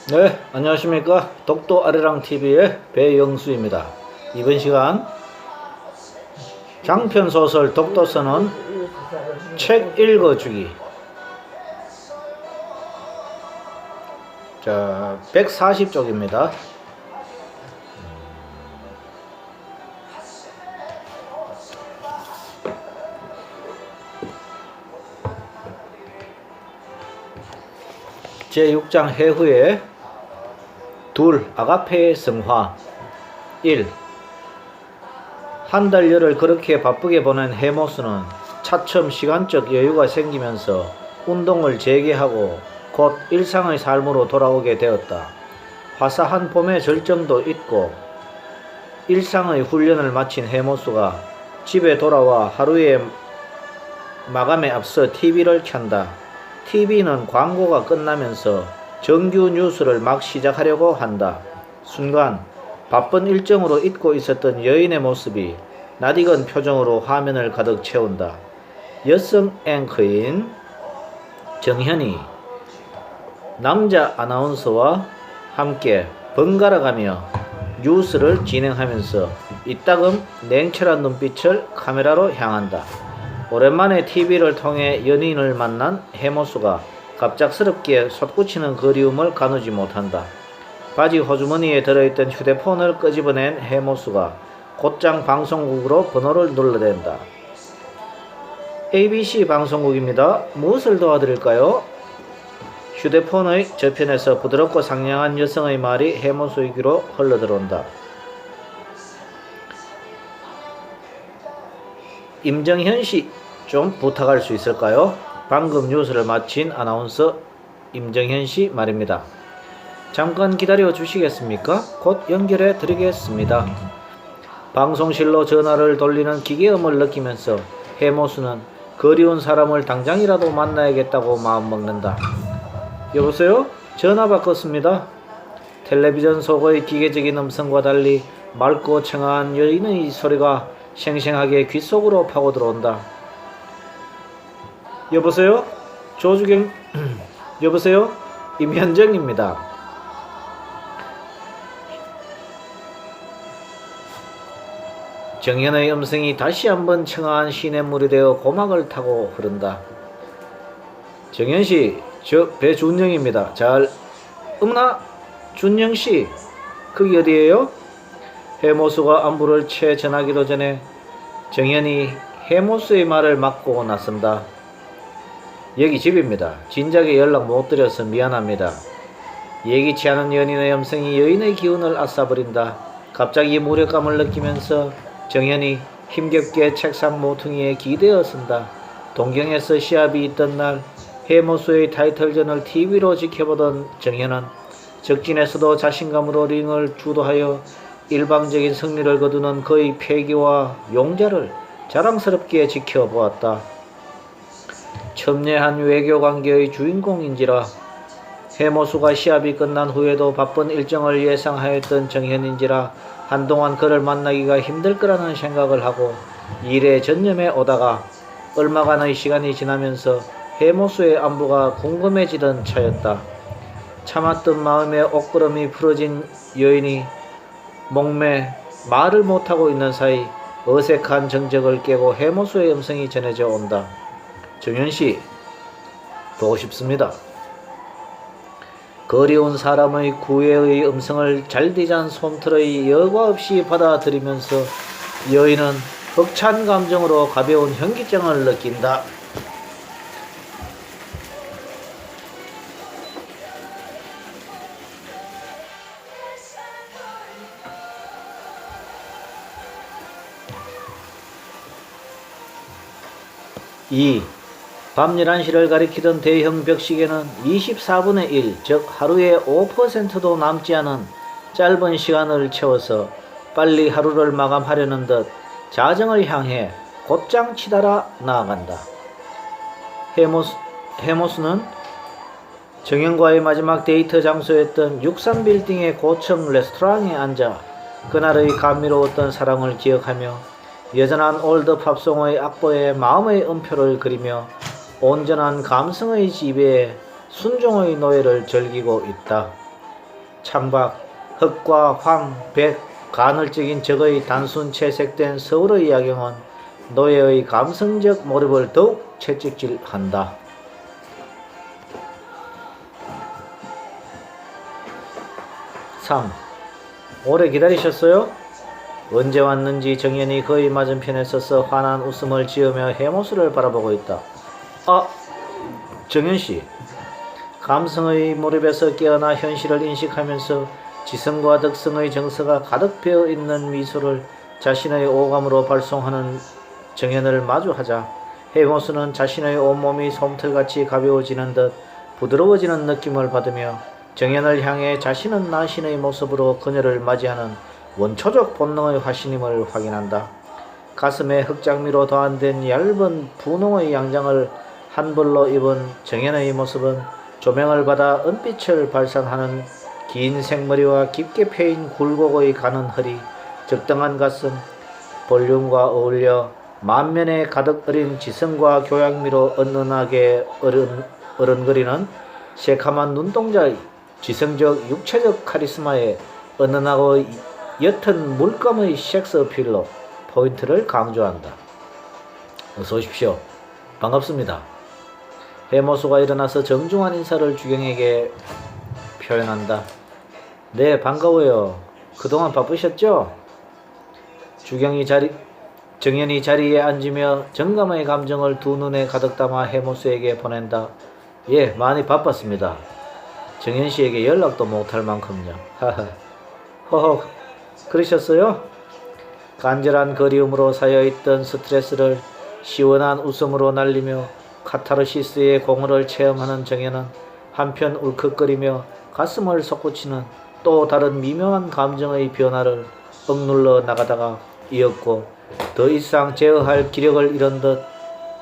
네, 안녕하십니까. 독도 아리랑TV의 배영수입니다. 이번 시간 장편소설 독도서는 책 읽어주기. 자, 140쪽입니다. 제6장 해후에 둘 아가페의 성화. 1. 한 달 열을 그렇게 바쁘게 보낸 헤모스는 차츰 시간적 여유가 생기면서 운동을 재개하고 곧 일상의 삶으로 돌아오게 되었다. 화사한 봄의 절정도 있고 일상의 훈련을 마친 헤모스가 집에 돌아와 하루의 마감에 앞서 TV를 켠다. TV는 광고가 끝나면서 정규 뉴스를 막 시작하려고 한다. 순간 바쁜 일정으로 잊고 있었던 여인의 모습이 낯익은 표정으로 화면을 가득 채운다. 여성 앵커인 정현이 남자 아나운서와 함께 번갈아가며 뉴스를 진행하면서 이따금 냉철한 눈빛을 카메라로 향한다. 오랜만에 TV를 통해 연인을 만난 헤모스가 갑작스럽게 솟구치는 그리움을 가누지 못한다. 바지 호주머니에 들어있던 휴대폰을 끄집어낸 헤모스가 곧장 방송국으로 번호를 눌러댄다. ABC 방송국입니다. 무엇을 도와드릴까요? 휴대폰의 저편에서 부드럽고 상냥한 여성의 말이 헤모스의 귀로 흘러들어온다. 임정현 씨, 좀 부탁할 수 있을까요? 방금 뉴스를 마친 아나운서 임정현 씨 말입니다. 잠깐 기다려 주시겠습니까? 곧 연결해 드리겠습니다. 방송실로 전화를 돌리는 기계음을 느끼면서 헤모스는 그리운 사람을 당장이라도 만나야겠다고 마음먹는다. 여보세요? 전화 바꿨습니다. 텔레비전 속의 기계적인 음성과 달리 맑고 청아한 여인의 소리가 생생하게 귀 속으로 파고들어온다. 여보세요? 조주경 여보세요? 임현정입니다. 정현의 음성이 다시 한번 청아한 시냇물이 되어 고막을 타고 흐른다. 정현씨, 저 배준영입니다. 어머나, 준영씨, 그게 어디에요? 헤모스가 안부를 채 전하기도 전에 정현이 헤모스의 말을 막고 나선다. 여기 집입니다. 진작에 연락 못 드려서 미안합니다. 예기치 않은 연인의 음성이 여인의 기운을 앗아버린다. 갑자기 무력감을 느끼면서 정현이 힘겹게 책상 모퉁이에 기대어 쓴다. 동경에서 시합이 있던 날 헤모스의 타이틀전을 TV로 지켜보던 정현은 적진에서도 자신감으로 링을 주도하여 일방적인 승리를 거두는 그의 패기와 용자를 자랑스럽게 지켜보았다. 첨예한 외교관계의 주인공인지라 헤모스가 시합이 끝난 후에도 바쁜 일정을 예상하였던 정현인지라 한동안 그를 만나기가 힘들 거라는 생각을 하고 일에 전념해 오다가 얼마간의 시간이 지나면서 헤모스의 안부가 궁금해지던 차였다. 참았던 마음의 옷구름이 풀어진 여인이 목매 말을 못하고 있는 사이 어색한 정적을 깨고 헤모스의 음성이 전해져 온다. 정현씨, 보고 싶습니다. 그리운 사람의 구애의 음성을 잘디잔 솜털의 여과 없이 받아들이면서 여인은 벅찬 감정으로 가벼운 현기증을 느낀다. 밤 11시를 가리키던 대형 벽시계는 24분의 1, 즉 하루에 5%도 남지 않은 짧은 시간을 채워서 빨리 하루를 마감하려는 듯 자정을 향해 곧장 치달아 나아간다. 헤모스는 정현과의 마지막 데이트 장소였던 63빌딩의 고층 레스토랑에 앉아 그날의 감미로웠던 사랑을 기억하며 여전한 올드 팝송의 악보에 마음의 음표를 그리며 온전한 감성의 지배에 순종의 노예를 즐기고 있다. 창밖 흑과 황, 백, 간헐적인 적의 단순 채색된 서울의 야경은 노예의 감성적 몰입을 더욱 채찍질한다. 3. 오래 기다리셨어요? 언제 왔는지 정연이 거의 맞은편에 서서 환한 웃음을 지으며 해모수를 바라보고 있다. 아, 정연씨. 감성의 몰입에서 깨어나 현실을 인식하면서 지성과 덕성의 정서가 가득 배어있는 미소를 자신의 오감으로 발송하는 정연을 마주하자 해모수는 자신의 온몸이 솜털같이 가벼워지는 듯 부드러워지는 느낌을 받으며 정연을 향해 자신은 나신의 모습으로 그녀를 맞이하는 원초적 본능의 화신임을 확인한다. 가슴에 흑장미로 도안된 얇은 분홍의 양장을 한 벌로 입은 정연의 모습은 조명을 받아 은빛을 발산하는 긴 생머리와 깊게 패인 굴곡의 가는 허리, 적당한 가슴, 볼륨과 어울려 만면에 가득 어린 지성과 교양미로 은은하게 어른거리는 새카만 눈동자의 지성적 육체적 카리스마에 은은하고 옅은 물감의 섹스 어필로 포인트를 강조한다. 어서 오십시오. 반갑습니다. 해모수가 일어나서 정중한 인사를 주경에게 표현한다. 네, 반가워요. 그동안 바쁘셨죠? 정연이 자리에 앉으며 정감의 감정을 두 눈에 가득 담아 해모수에게 보낸다. 예, 많이 바빴습니다. 정연씨에게 연락도 못할 만큼요. 하하. 허허, 그러셨어요? 간절한 그리움으로 쌓여있던 스트레스를 시원한 웃음으로 날리며 카타르시스의 공허를 체험하는 정연은 한편 울컥거리며 가슴을 솟구치는 또 다른 미묘한 감정의 변화를 억눌러 나가다가 이었고 더 이상 제어할 기력을 잃은 듯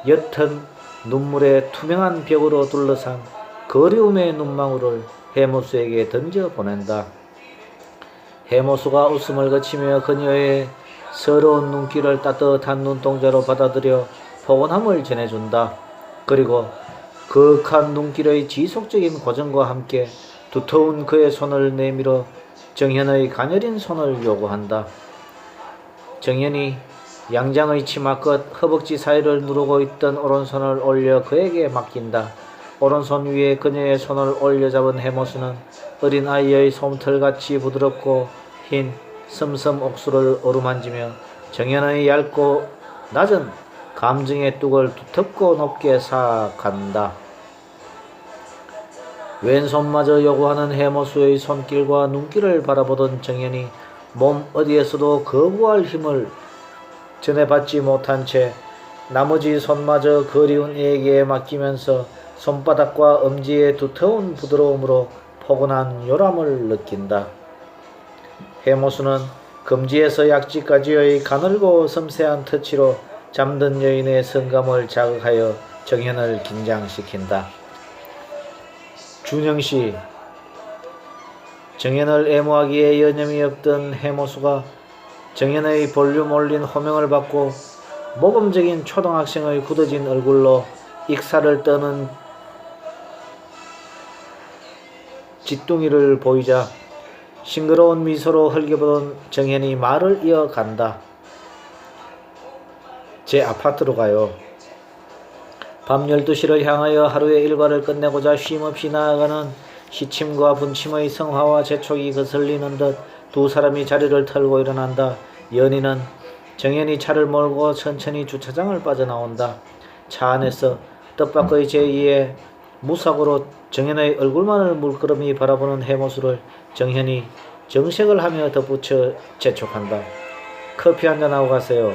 옅은 눈물의 투명한 벽으로 둘러싼 그리움의 눈망울을 해모수에게 던져 보낸다. 해모수가 웃음을 거치며 그녀의 서러운 눈길을 따뜻한 눈동자로 받아들여 포근함을 전해준다. 그리고 거룩한 눈길의 지속적인 고정과 함께 두터운 그의 손을 내밀어 정현의 가녀린 손을 요구한다. 정현이 양장의 치마 끝 허벅지 사이를 누르고 있던 오른손을 올려 그에게 맡긴다. 오른손 위에 그녀의 손을 올려잡은 해모수는 어린아이의 솜털같이 부드럽고 흰 섬섬 옥수를 어루만지며 정연의 얇고 낮은 감정의 뚝을 두텁고 높게 쌓아간다. 왼손마저 요구하는 해모수의 손길과 눈길을 바라보던 정연이 몸 어디에서도 거부할 힘을 전해받지 못한 채 나머지 손마저 그리운 이에게 맡기면서 손바닥과 엄지의 두터운 부드러움으로 포근한 요람을 느낀다. 해모수는 검지에서 약지까지의 가늘고 섬세한 터치로 잠든 여인의 성감을 자극하여 정연을 긴장시킨다. 준영씨, 정연을 애무하기에 여념이 없던 해모수가 정연의 볼륨 올린 호명을 받고 모범적인 초등학생의 굳어진 얼굴로 익살을 떠는 쥐뚱이를 보이자 싱그러운 미소로 흘겨보던 정연이 말을 이어간다. 제 아파트로 가요. 밤 12시를 향하여 하루의 일과를 끝내고자 쉼없이 나아가는 시침과 분침의 성화와 재촉이 거슬리는 듯 두 사람이 자리를 털고 일어난다. 연희는 정연이 차를 몰고 천천히 주차장을 빠져나온다. 차 안에서 뜻밖의 제2의 무사고로 정연의 얼굴만을 물끄러미 바라보는 해모수를 정현이 정색을 하며 덧붙여 재촉한다. 커피 한잔하고 가세요.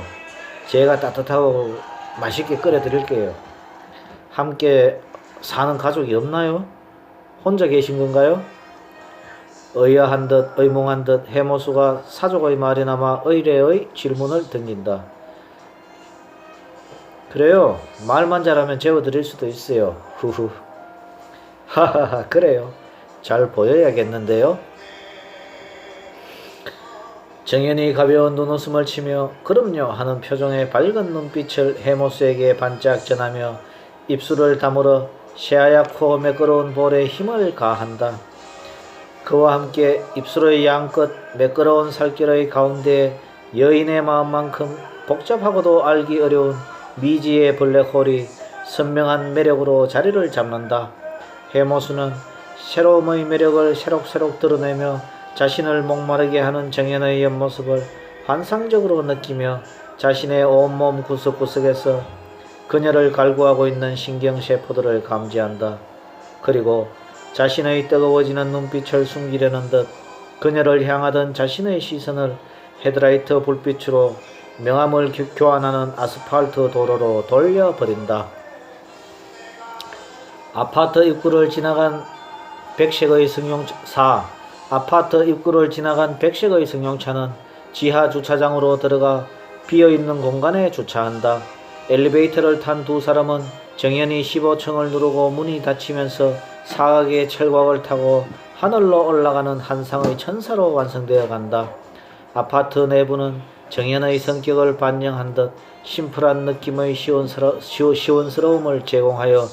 제가 따뜻하고 맛있게 끓여드릴게요. 함께 사는 가족이 없나요? 혼자 계신 건가요? 의아한 듯 의문한 듯 해모수가 사족의 말이 남아 의례의 질문을 던진다. 그래요. 말만 잘하면 재워드릴 수도 있어요. 후후. 하하하, 그래요. 잘 보여야겠는데요. 정연이 가벼운 눈웃음을 치며 그럼요 하는 표정의 밝은 눈빛을 해모수에게 반짝 전하며 입술을 다물어 새하얗고 매끄러운 볼에 힘을 가한다. 그와 함께 입술의 양끝 매끄러운 살결의 가운데 여인의 마음만큼 복잡하고도 알기 어려운 미지의 블랙홀이 선명한 매력으로 자리를 잡는다. 해모수는 새로움의 매력을 새록새록 드러내며 자신을 목마르게 하는 정연의 옆모습을 환상적으로 느끼며 자신의 온몸 구석구석에서 그녀를 갈구하고 있는 신경세포들을 감지한다. 그리고 자신의 뜨거워지는 눈빛을 숨기려는 듯 그녀를 향하던 자신의 시선을 헤드라이트 불빛으로 명암을 교환하는 아스팔트 도로로 돌려버린다. 아파트 입구를 지나간 백색의 승용차는 지하 주차장으로 들어가 비어있는 공간에 주차한다. 엘리베이터를 탄 두 사람은 정연히 15층을 누르고 문이 닫히면서 사각의 철곽을 타고 하늘로 올라가는 한상의 천사로 완성되어 간다. 아파트 내부는 정연의 성격을 반영한 듯 심플한 느낌의 시원스러움을 제공하여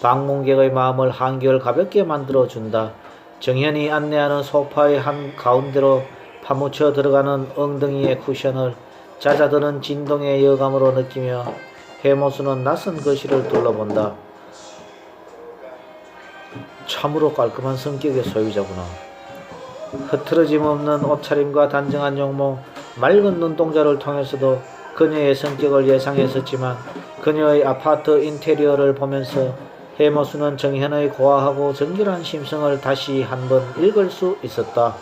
방문객의 마음을 한결 가볍게 만들어준다. 정연이 안내하는 소파의 한 가운데로 파묻혀 들어가는 엉덩이의 쿠션을 잦아드는 진동의 여감으로 느끼며 해모수는 낯선 거실을 둘러본다. 참으로 깔끔한 성격의 소유자구나. 흐트러짐 없는 옷차림과 단정한 용모, 맑은 눈동자를 통해서도 그녀의 성격을 예상했었지만 그녀의 아파트 인테리어를 보면서 해모수는 정현의 고아하고 정결한 심성을 다시 한번 읽을 수 있었다.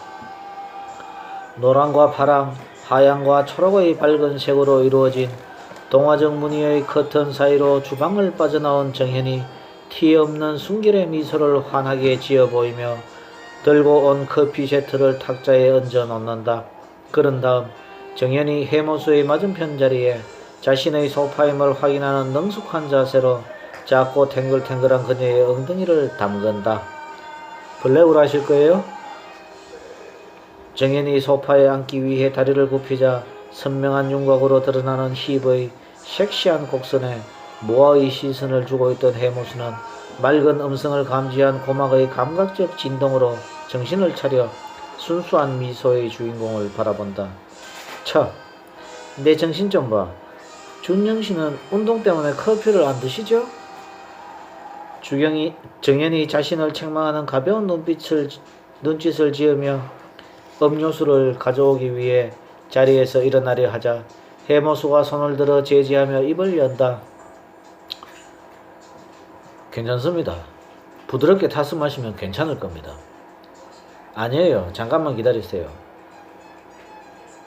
노랑과 파랑, 하얀과 초록의 밝은 색으로 이루어진 동화적 무늬의 커튼 사이로 주방을 빠져나온 정현이 티 없는 순결의 미소를 환하게 지어 보이며 들고 온 커피 세트를 탁자에 얹어 놓는다. 그런 다음 정현이 해모수의 맞은편 자리에 자신의 소파임을 확인하는 능숙한 자세로 작고 탱글탱글한 그녀의 엉덩이를 담근다. 블랙으로 하실 거예요? 정연이 소파에 앉기 위해 다리를 굽히자 선명한 윤곽으로 드러나는 힙의 섹시한 곡선에 모아의 시선을 주고 있던 해모수는 맑은 음성을 감지한 고막의 감각적 진동으로 정신을 차려 순수한 미소의 주인공을 바라본다. 차, 내 정신 좀 봐. 준영씨는 운동 때문에 커피를 안 드시죠? 정연이 자신을 책망하는 가벼운 눈짓을 지으며 음료수를 가져오기 위해 자리에서 일어나려 하자 해모수가 손을 들어 제지하며 입을 연다. 괜찮습니다. 부드럽게 타서 마시면 괜찮을 겁니다. 아니에요. 잠깐만 기다리세요.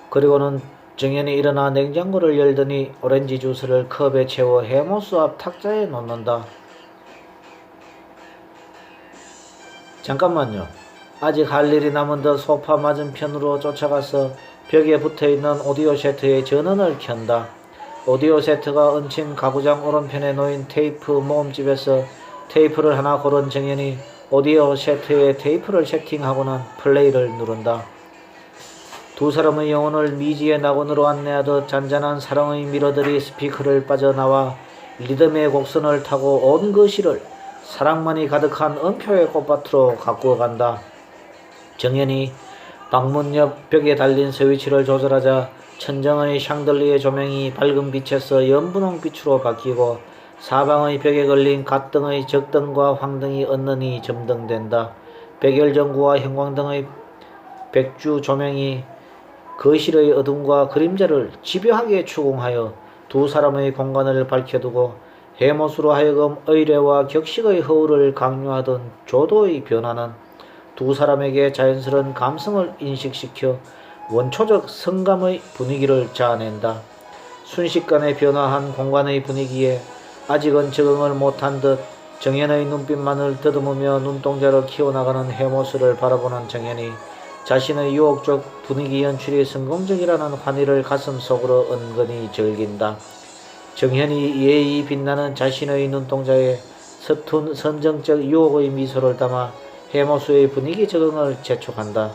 그리고는 정연이 일어나 냉장고를 열더니 오렌지 주스를 컵에 채워 해모수 앞 탁자에 놓는다. 잠깐만요. 아직 할 일이 남은 듯 소파 맞은편으로 쫓아가서 벽에 붙어있는 오디오 세트의 전원을 켠다. 오디오 세트가 얹힌 가구장 오른편에 놓인 테이프 모음집에서 테이프를 하나 고른 정연이 오디오 세트에 테이프를 세팅하고는 플레이를 누른다. 두 사람의 영혼을 미지의 낙원으로 안내하듯 잔잔한 사랑의 미러들이 스피커를 빠져나와 리듬의 곡선을 타고 온 거실을 사랑만이 가득한 은표의 꽃밭으로 가꾸어 간다. 정연이 방문 옆 벽에 달린 스위치를 조절하자 천정의 샹들리에 조명이 밝은 빛에서 연분홍빛으로 바뀌고 사방의 벽에 걸린 갓등의 적등과 황등이 언능이 점등된다. 백열전구와 형광등의 백주 조명이 거실의 어둠과 그림자를 집요하게 추궁하여 두 사람의 공간을 밝혀두고 해모수로 하여금 의례와 격식의 허울을 강요하던 조도의 변화는 두 사람에게 자연스러운 감성을 인식시켜 원초적 성감의 분위기를 자아낸다. 순식간에 변화한 공간의 분위기에 아직은 적응을 못한 듯 정연의 눈빛만을 더듬으며 눈동자를 키워나가는 해모수를 바라보는 정연이 자신의 유혹적 분위기 연출이 성공적이라는 환희를 가슴속으로 은근히 즐긴다. 정현이 예의 빛나는 자신의 눈동자에 서툰 선정적 유혹의 미소를 담아 해모수의 분위기 적응을 재촉한다.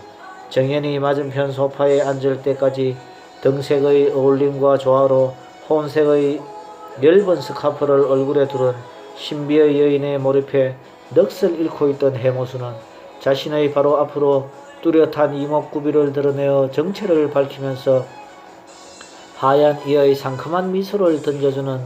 정현이 맞은편 소파에 앉을 때까지 등색의 어울림과 조화로 혼색의 엷은 스카프를 얼굴에 두른 신비의 여인에 몰입해 넋을 잃고 있던 해모수는 자신의 바로 앞으로 뚜렷한 이목구비를 드러내어 정체를 밝히면서 하얀 이의 상큼한 미소를 던져주는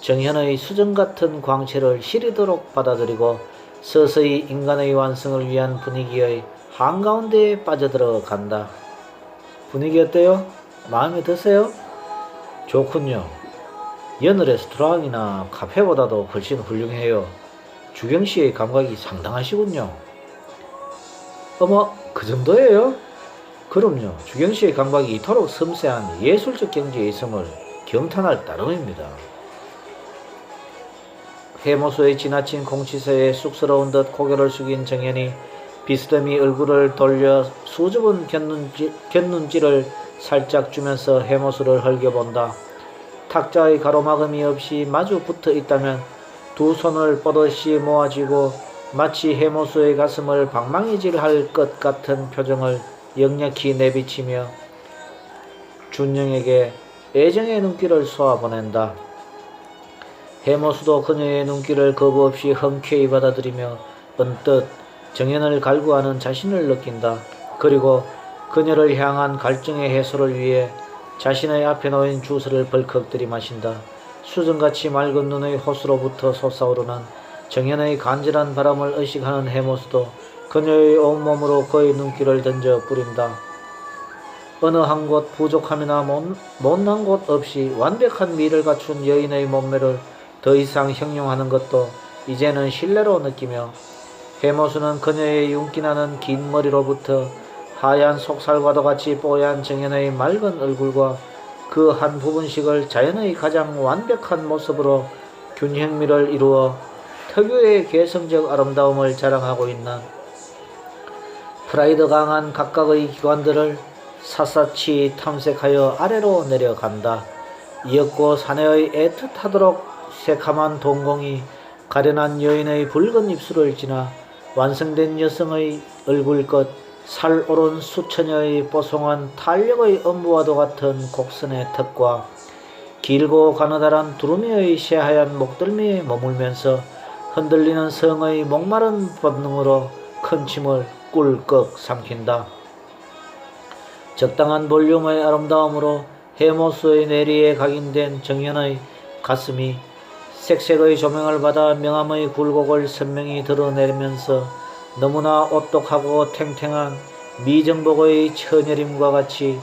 정현의 수정같은 광채를 시리도록 받아들이고 서서히 인간의 완성을 위한 분위기의 한가운데에 빠져들어 간다. 분위기 어때요? 마음에 드세요? 좋군요. 여느 레스토랑이나 카페보다도 훨씬 훌륭해요. 주경씨의 감각이 상당하시군요. 어머, 그 정도예요? 그럼요. 주경씨의 감각이 이토록 섬세한 예술적 경지에 있음을 경탄할 따름입니다. 해모수의 지나친 공치새에 쑥스러운 듯 고개를 숙인 정연이 비스듬히 얼굴을 돌려 수줍은 곁눈질을 살짝 주면서 해모수를 흘겨본다. 탁자의 가로막음이 없이 마주 붙어 있다면 두 손을 뻗어시 모아쥐고 마치 해모수의 가슴을 방망이질할 것 같은 표정을 역력히 내비치며 준영에게 애정의 눈길을 쏘아보낸다. 해모수도 그녀의 눈길을 거부 없이 흔쾌히 받아들이며 언뜻 정연을 갈구하는 자신을 느낀다. 그리고 그녀를 향한 갈증의 해소를 위해 자신의 앞에 놓인 주스를 벌컥 들이마신다. 수정같이 맑은 눈의 호수로부터 솟아오르는 정연의 간절한 바람을 의식하는 해모수도 그녀의 온몸으로 그의 눈길을 던져 뿌린다. 어느 한 곳 부족함이나 못난 곳 없이 완벽한 미를 갖춘 여인의 몸매를 더 이상 형용하는 것도 이제는 신뢰로 느끼며 해모수는 그녀의 윤기나는 긴 머리로부터 하얀 속살과도 같이 뽀얀 정연의 맑은 얼굴과 그 한 부분씩을 자연의 가장 완벽한 모습으로 균형미를 이루어 특유의 개성적 아름다움을 자랑하고 있는 프라이드 강한 각각의 기관들을 샅샅이 탐색하여 아래로 내려간다. 이윽고 사내의 애틋하도록 새카만 동공이 가련한 여인의 붉은 입술을 지나 완성된 여성의 얼굴 끝 살 오른 수처녀의 뽀송한 탄력의 엄부와도 같은 곡선의 턱과 길고 가느다란 두루미의 새하얀 목덜미에 머물면서 흔들리는 성의 목마른 본능으로 큰 침을 꿀꺽 삼킨다. 적당한 볼륨의 아름다움으로 해모수의 내리에 각인된 정연의 가슴이 색색의 조명을 받아 명암의 굴곡을 선명히 드러내면서 너무나 오똑하고 탱탱한 미정복의 처녀림과 같이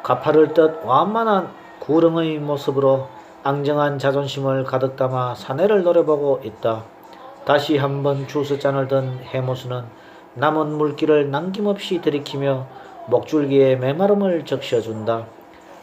가파를 듯 완만한 구렁의 모습으로 앙증한 자존심을 가득 담아 사내를 노려보고 있다. 다시 한번 주스잔을 든 해모수는 남은 물기를 남김없이 들이키며 목줄기에 메마름을 적셔준다.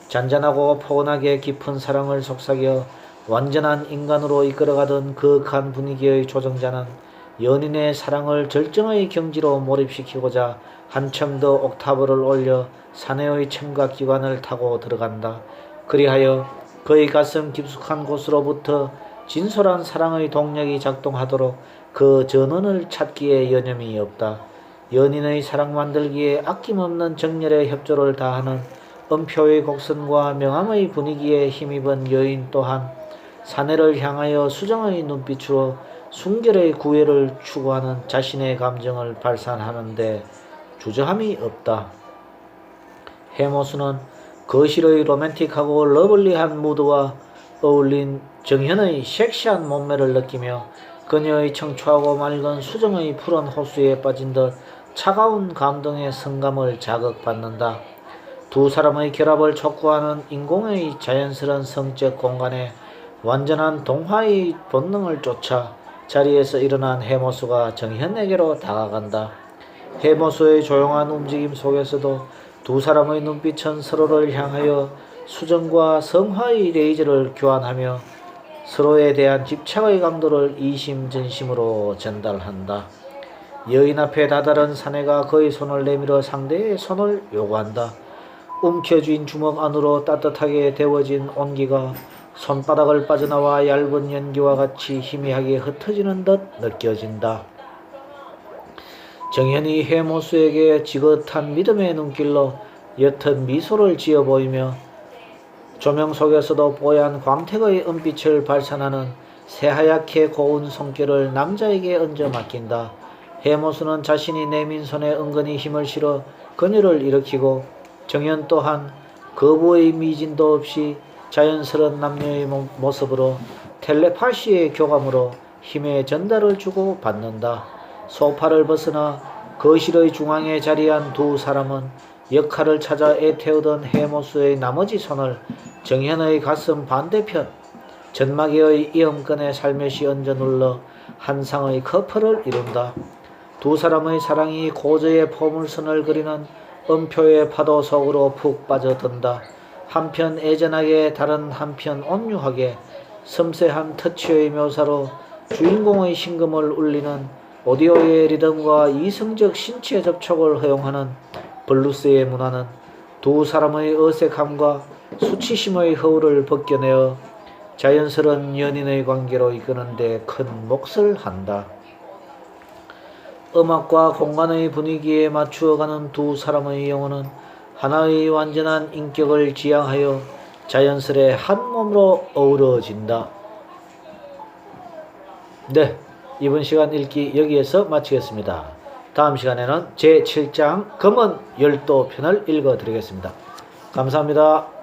잔잔하고 포근하게 깊은 사랑을 속삭여 완전한 인간으로 이끌어가던 그윽한 분위기의 조정자는 연인의 사랑을 절정의 경지로 몰입시키고자 한참 더 옥타브를 올려 사내의 청각기관을 타고 들어간다. 그리하여 그의 가슴 깊숙한 곳으로부터 진솔한 사랑의 동력이 작동하도록 그 전원을 찾기에 여념이 없다. 연인의 사랑 만들기에 아낌없는 정열의 협조를 다하는 음표의 곡선과 명암의 분위기에 힘입은 여인 또한 사내를 향하여 수정의 눈빛으로 순결의 구애를 추구하는 자신의 감정을 발산하는데 주저함이 없다. 해모수는 거실의 로맨틱하고 러블리한 무드와 어울린 정현의 섹시한 몸매를 느끼며 그녀의 청초하고 맑은 수정의 푸른 호수에 빠진 듯 차가운 감동의 성감을 자극받는다. 두 사람의 결합을 촉구하는 인공의 자연스러운 성적 공간에 완전한 동화의 본능을 쫓아 자리에서 일어난 해모수가 정현에게로 다가간다. 해모수의 조용한 움직임 속에서도 두 사람의 눈빛은 서로를 향하여 수정과 성화의 레이저를 교환하며 서로에 대한 집착의 강도를 이심전심으로 전달한다. 여인 앞에 다다른 사내가 그의 손을 내밀어 상대의 손을 요구한다. 움켜쥔 주먹 안으로 따뜻하게 데워진 온기가 손바닥을 빠져나와 얇은 연기와 같이 희미하게 흩어지는 듯 느껴진다. 정현이 해모수에게 지긋한 믿음의 눈길로 옅은 미소를 지어 보이며 조명 속에서도 뽀얀 광택의 은빛을 발산하는 새하얗게 고운 손길을 남자에게 얹어 맡긴다. 해모수는 자신이 내민 손에 은근히 힘을 실어 그녀를 일으키고 정현 또한 거부의 미진도 없이 자연스러운 남녀의 모습으로 텔레파시의 교감으로 힘의 전달을 주고 받는다. 소파를 벗어나 거실의 중앙에 자리한 두 사람은 역할을 찾아 애태우던 해모수의 나머지 손을 정현의 가슴 반대편 전마개의 이음끈에 살며시 얹어 눌러 한 상의 커플을 이룬다. 두 사람의 사랑이 고저의 포물선을 그리는 음표의 파도 속으로 푹 빠져든다. 한편 애전하게 다른 한편 온유하게 섬세한 터치의 묘사로 주인공의 심금을 울리는 오디오의 리듬과 이성적 신체 접촉을 허용하는 블루스의 문화는 두 사람의 어색함과 수치심의 허울을 벗겨내어 자연스러운 연인의 관계로 이끄는 데 큰 몫을 한다. 음악과 공간의 분위기에 맞추어가는 두 사람의 영혼은 하나의 완전한 인격을 지향하여 자연스레 한 몸으로 어우러진다. 네, 이번 시간 읽기 여기에서 마치겠습니다. 다음 시간에는 제7장 검은 열도편을 읽어드리겠습니다. 감사합니다.